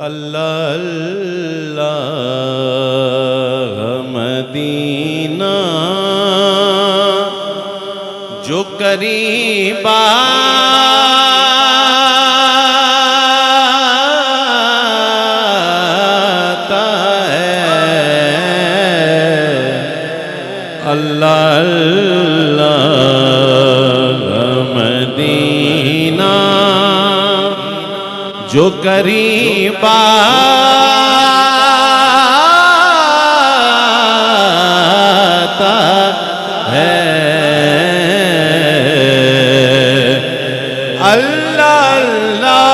अल्लाह अल्लाह Medina जो करीब आता है। अल्लाह अल्लाह मदीना जो करीब आता है। अल्लाह अल्लाह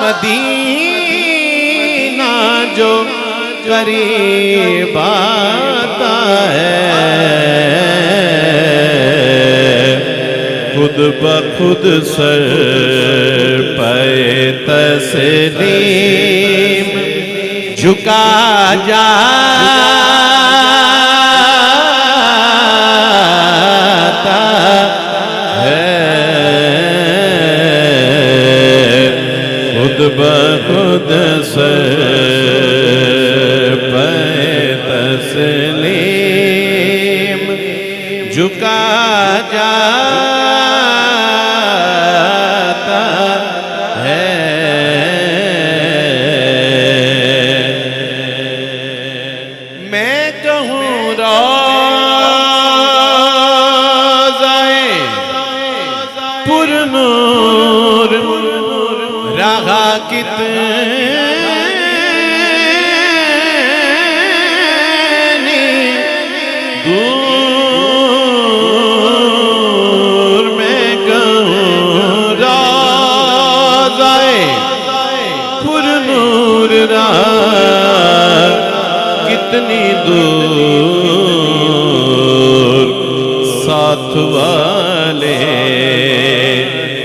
मदीना जो करीब आता है। खुद ब खुद सर पे तस्लीम झुका जाता है। खुद ब खुद सर तस्लीम झुका जाता है। मैं कहूँ रोज़ाए पुरनूर रहा कितनी दूर। मैं कहूँ रोज़ाए पुरनूर रहा कितनी दूर। साथ वाले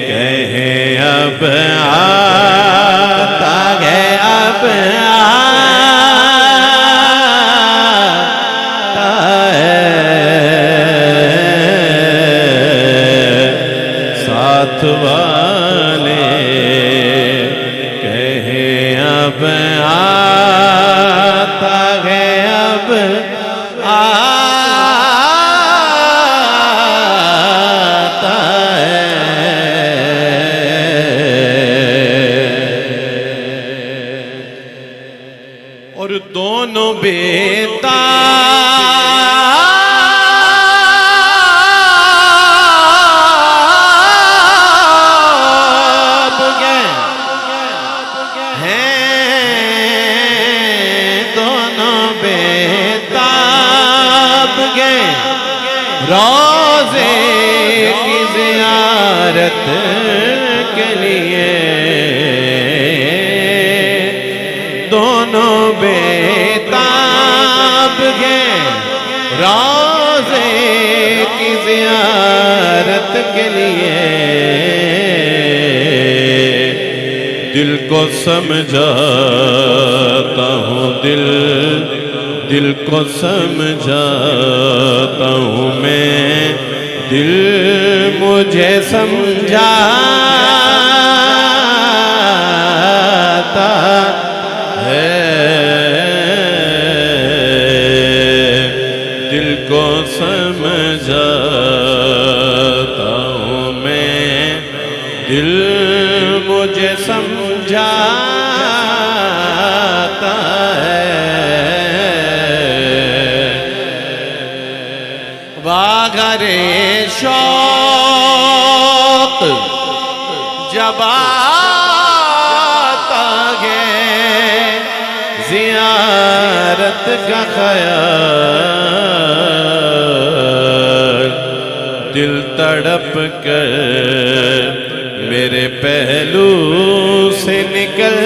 कहें अब आता है, अब आता है। साथ वाले कहें अब आता है, अब आता है। और दोनों बेताब हैं, दोनों बेताब गए रोज़े की ज़ियारत के लिए। दोनों बेताब गए रोज़े की ज़ियारत के लिए। दिल को समझाता हूँ, दिल को समझाता हूँ मैं, दिल मुझे समझाता है। दिल को समझाता हूँ मैं, दिल मुझे समझाता है। वागरे शौक जब आता है ज़ियारत का ख़याल, दिल तड़प कर मेरे पहलू से निकल